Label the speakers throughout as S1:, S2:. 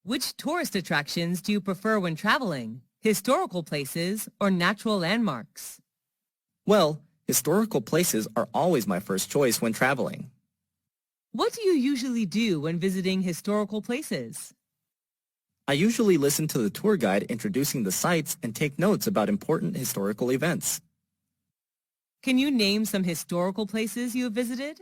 S1: Which tourist attractions do you prefer when traveling? Historical places or natural landmarks?
S2: Well, historical places are always my first choice when traveling.
S1: What do you usually do when visiting historical places?
S2: I usually listen to the tour guide introducing the sites and take notes about important historical events.
S1: Can you name some historical places you have visited?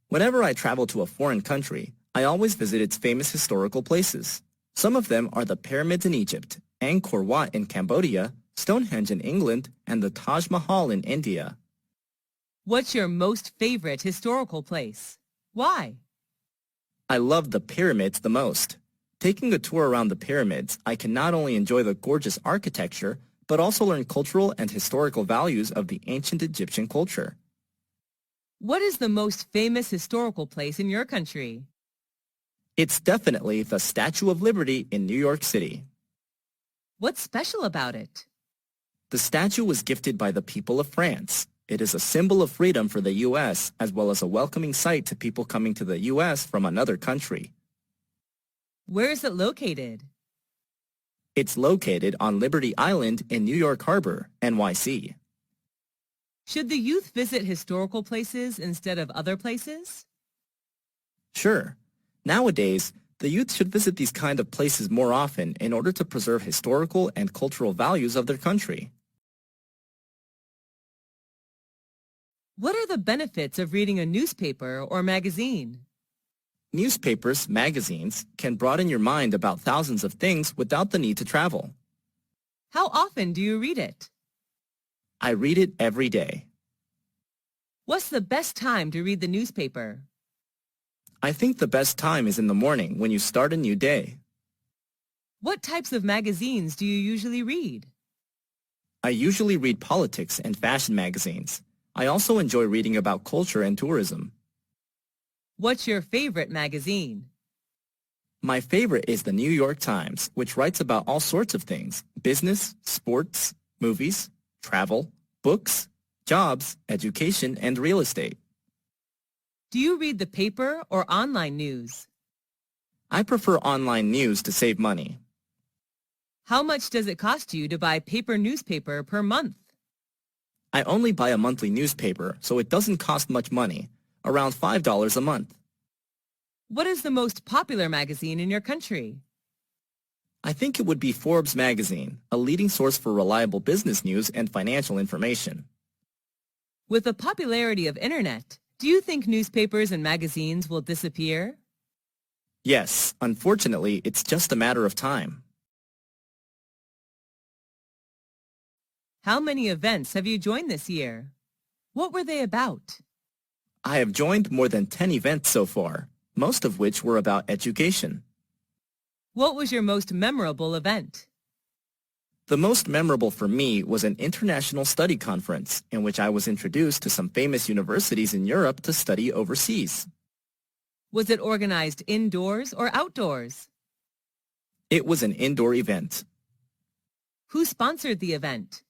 S2: Whenever I travel to a foreign country, I always visit its famous historical places. Some of them are the pyramids in Egypt, Angkor Wat in Cambodia, Stonehenge in England, and the Taj Mahal in India.
S1: What's your most favorite historical place? Why?
S2: I love the pyramids the most. Taking a tour around the pyramids, I can not only enjoy the gorgeous architecture, but also learn cultural and historical values of the ancient Egyptian culture.
S1: What is the most famous historical place in your country?
S2: It's definitely the Statue of Liberty in New York City.
S1: What's special about it?
S2: The statue was gifted by the people of France. It is a symbol of freedom for the U.S. as well as a welcoming sight to people coming to the U.S. from another country.
S1: Where is it located?
S2: It's located on Liberty Island in New York Harbor, NYC.
S1: Should the youth visit historical places instead of other places?
S2: Sure. Nowadays, the youth should visit these kind of places more often in order to preserve historical and cultural values of their country.
S1: What are the benefits of reading a newspaper or magazine?
S2: Newspapers, magazines, can broaden your mind about thousands of things without the need to travel.
S1: How often do you read it?
S2: I read it every day.
S1: What's the best time to read the newspaper?
S2: I think the best time is in the morning when you start a new day.
S1: What types of magazines do you usually read?
S2: I usually read politics and fashion magazines. I also enjoy reading about culture and tourism.
S1: What's your favorite magazine?
S2: My favorite is the New York Times, which writes about all sorts of things: business, sports, movies, travel, books, jobs, education, and real estate.
S1: Do you read the paper or online news?
S2: I prefer online news to save money.
S1: How much does it cost you to buy paper newspaper per month?
S2: I only buy a monthly newspaper, so it doesn't cost much money, around $5 a month.
S1: What is the most popular magazine in your country?
S2: I think it would be Forbes magazine, a leading source for reliable business news and financial information.
S1: With the popularity of internet, do you think newspapers and magazines will disappear?
S2: Yes, unfortunately, it's just a matter of time.
S1: How many events have you joined this year? What were they about?
S2: I have joined more than 10 events so far, most of which were about education.
S1: What was your most memorable event?
S2: The most memorable for me was an international study conference in which I was introduced to some famous universities in Europe to study overseas.
S1: Was it organized indoors or outdoors?
S2: It was an indoor event.
S1: Who sponsored the event?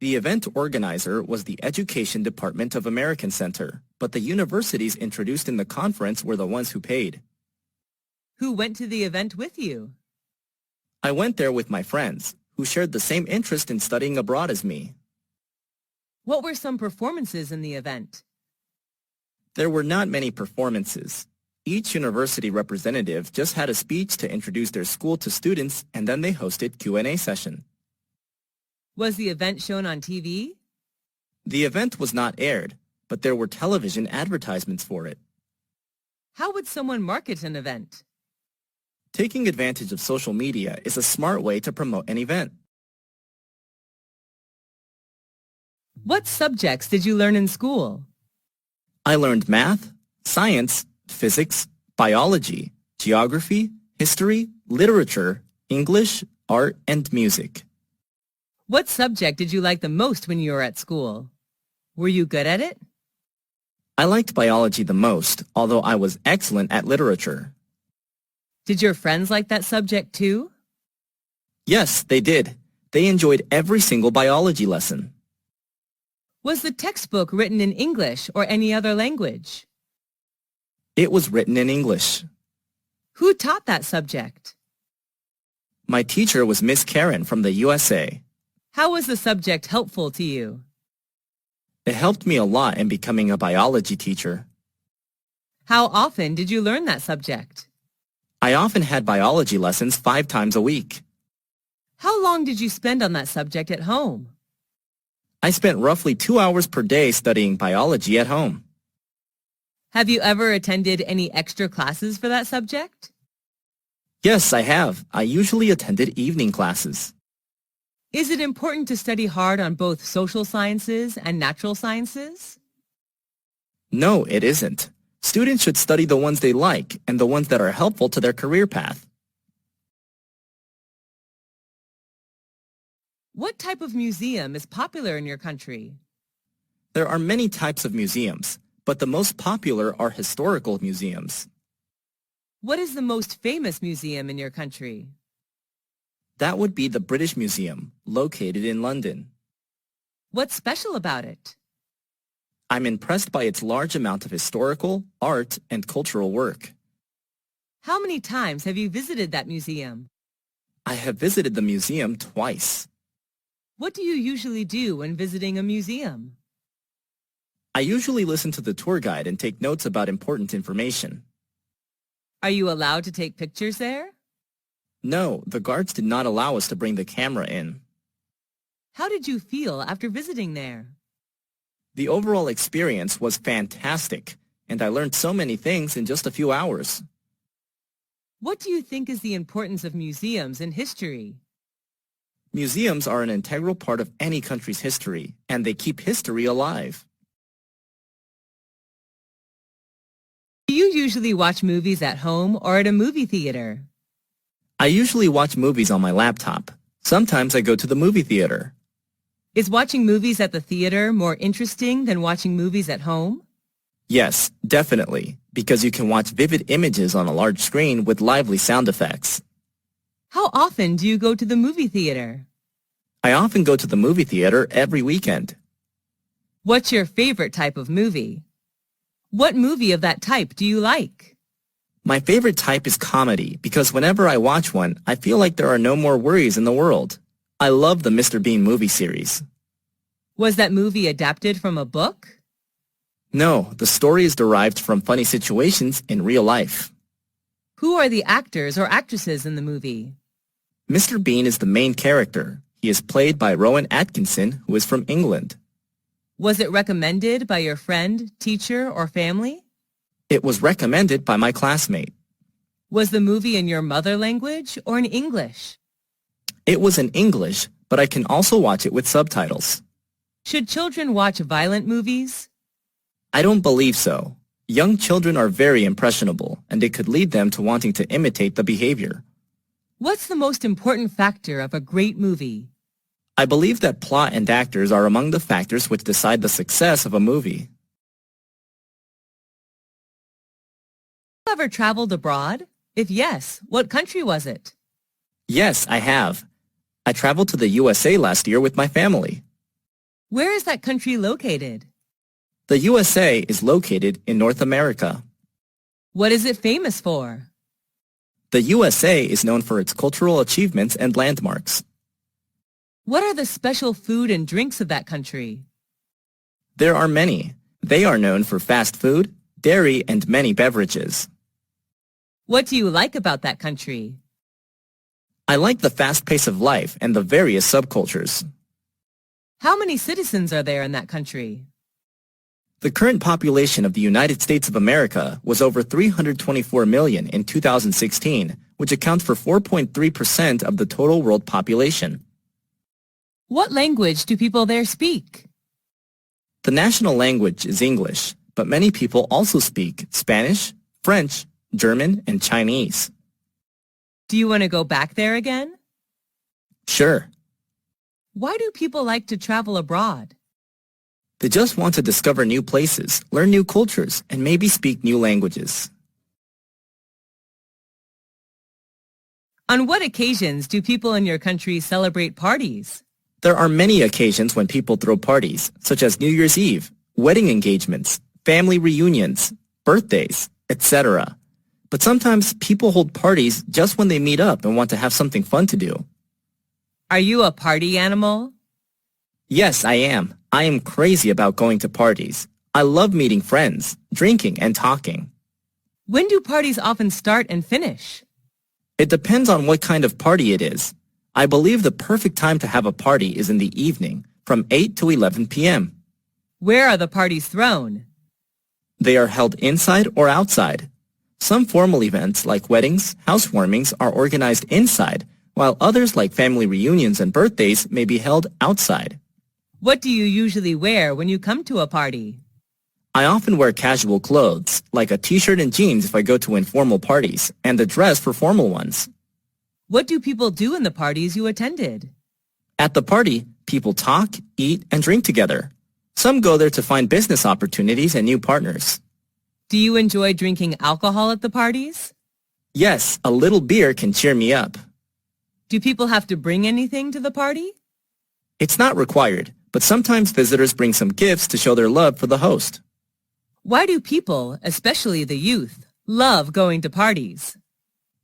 S2: The event organizer was the Education Department of American Center, but the universities introduced in the conference were the ones who paid.
S1: Who went to the event with you?
S2: I went there with my friends, who shared the same interest in studying abroad as me.
S1: What were some performances in the event?
S2: There were not many performances. Each university representative just had a speech to introduce their school to students, and then they hosted Q&A session.
S1: Was the event shown on TV?
S2: The event was not aired, but there were television advertisements for it.
S1: How would someone market an event?
S2: Taking advantage of social media is a smart way to promote an event.
S1: What subjects did you learn in school?
S2: I learned math, science, physics, biology, geography, history, literature, English, art, and music.
S1: What subject did you like the most when you were at school? Were you good at it?
S2: I liked biology the most, although I was excellent at literature.
S1: Did your friends like that subject too?
S2: Yes, they did. They enjoyed every single biology lesson.
S1: Was the textbook written in English or any other language?
S2: It was written in English.
S1: Who taught that subject?
S2: My teacher was Miss Karen from the USA.
S1: How was the subject helpful to you?
S2: It helped me a lot in becoming a biology teacher.
S1: How often did you learn that subject?
S2: I often had biology lessons 5 times a week.
S1: How long did you spend on that subject at home?
S2: I spent roughly 2 hours per day studying biology at home.
S1: Have you ever attended any extra classes for that subject?
S2: Yes, I have. I usually attended evening classes.
S1: Is it important to study hard on both social sciences and natural sciences?
S2: No, it isn't. Students should study the ones they like and the ones that are helpful to their career path.
S1: What type of museum is popular in your country?
S2: There are many types of museums, but the most popular are historical museums.
S1: What is the most famous museum in your country?
S2: That would be the British Museum, located in London.
S1: What's special about it?
S2: I'm impressed by its large amount of historical, art, and cultural work.
S1: How many times have you visited that museum?
S2: I have visited the museum twice.
S1: What do you usually do when visiting a museum?
S2: I usually listen to the tour guide and take notes about important information.
S1: Are you allowed to take pictures there?
S2: No, the guards did not allow us to bring the camera in.
S1: How did you feel after visiting there?
S2: The overall experience was fantastic, and I learned so many things in just a few hours.
S1: What do you think is the importance of museums in history?
S2: Museums are an integral part of any country's history, and they keep history alive.
S1: Do you usually watch movies at home or at a movie theater?
S2: I usually watch movies on my laptop. Sometimes I go to the movie theater.
S1: Is watching movies at the theater more interesting than watching movies at home?
S2: Yes, definitely, because you can watch vivid images on a large screen with lively sound effects.
S1: How often do you go to the movie theater?
S2: I often go to the movie theater every weekend.
S1: What's your favorite type of movie? What movie of that type do you like?
S2: My favorite type is comedy because whenever I watch one, I feel like there are no more worries in the world. I love the Mr. Bean movie series.
S1: Was that movie adapted from a book?
S2: No, the story is derived from funny situations in real life.
S1: Who are the actors or actresses in the movie?
S2: Mr. Bean is the main character. He is played by Rowan Atkinson, who is from England.
S1: Was it recommended by your friend, teacher, or family?
S2: It was recommended by my classmate.
S1: Was the movie in your mother language or in English?
S2: It was in English, but I can also watch it with subtitles.
S1: Should children watch violent movies?
S2: I don't believe so. Young children are very impressionable, and it could lead them to wanting to imitate the behavior.
S1: What's the most important factor of a great movie?
S2: I believe that plot and actors are among the factors which decide the success of a movie.
S1: Have you ever traveled abroad? If yes, what country was it?
S2: Yes, I have. I traveled to the USA last year with my family.
S1: Where is that country located?
S2: The USA is located in North America.
S1: What is it famous for?
S2: The USA is known for its cultural achievements and landmarks.
S1: What are the special food and drinks of that country?
S2: There are many. They are known for fast food, dairy, and many beverages.
S1: What do you like about that country?
S2: I like the fast pace of life and the various subcultures.
S1: How many citizens are there in that country?
S2: The current population of the United States of America was over 324 million in 2016, which accounts for 4.3% of the total world population.
S1: What language do people there speak?
S2: The national language is English, but many people also speak Spanish, French, German, and Chinese.
S1: Do you want to go back there again?
S2: Sure.
S1: Why do people like to travel abroad?
S2: They just want to discover new places, learn new cultures, and maybe speak new languages.
S1: On what occasions do people in your country celebrate parties?
S2: There are many occasions when people throw parties, such as New Year's Eve, wedding engagements, family reunions, birthdays, etc. But sometimes people hold parties just when they meet up and want to have something fun to do.
S1: Are you a party animal?
S2: Yes, I am. I am crazy about going to parties. I love meeting friends, drinking, and talking.
S1: When do parties often start and finish?
S2: It depends on what kind of party it is. I believe the perfect time to have a party is in the evening, from 8 to 11 p.m.
S1: Where are the parties thrown?
S2: They are held inside or outside. Some formal events like weddings, housewarmings are organized inside, while others like family reunions and birthdays may be held outside.
S1: What do you usually wear when you come to a party?
S2: I often wear casual clothes, like a t-shirt and jeans if I go to informal parties, and a dress for formal ones.
S1: What do people do in the parties you attended?
S2: At the party, people talk, eat, and drink together. Some go there to find business opportunities and new partners.
S1: Do you enjoy drinking alcohol at the parties?
S2: Yes, a little beer can cheer me up.
S1: Do people have to bring anything to the party?
S2: It's not required, but sometimes visitors bring some gifts to show their love for the host.
S1: Why do people, especially the youth, love going to parties?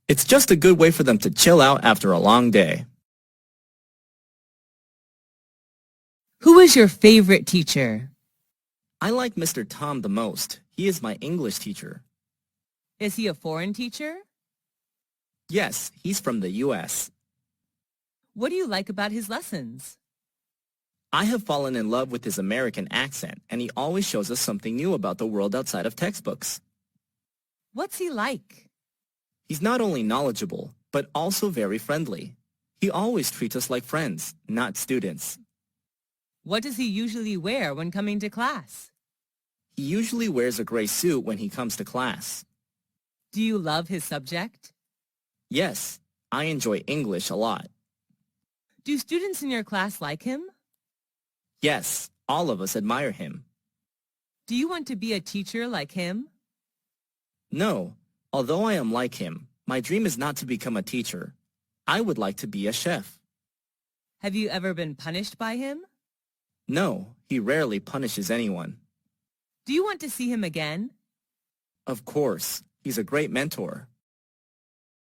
S2: It's just a good way for them to chill out after a long day.
S1: Who is your favorite teacher?
S2: I like Mr. Tom the most. He is my English teacher.
S1: Is he a foreign teacher?
S2: Yes, he's from the U.S.
S1: What do you like about his lessons?
S2: I have fallen in love with his American accent, and he always shows us something new about the world outside of textbooks.
S1: What's he like?
S2: He's not only knowledgeable, but also very friendly. He always treats us like friends, not students.
S1: What does he usually wear when coming to class?
S2: He usually wears a gray suit when he comes to class.
S1: Do you love his subject?
S2: Yes, I enjoy English a lot.
S1: Do students in your class like him?
S2: Yes, all of us admire him.
S1: Do you want to be a teacher like him?
S2: No, although I am like him, my dream is not to become a teacher. I would like to be a chef.
S1: Have you ever been punished by him?
S2: No, he rarely punishes anyone.
S1: Do you want to see him again?
S2: Of course, he's a great mentor.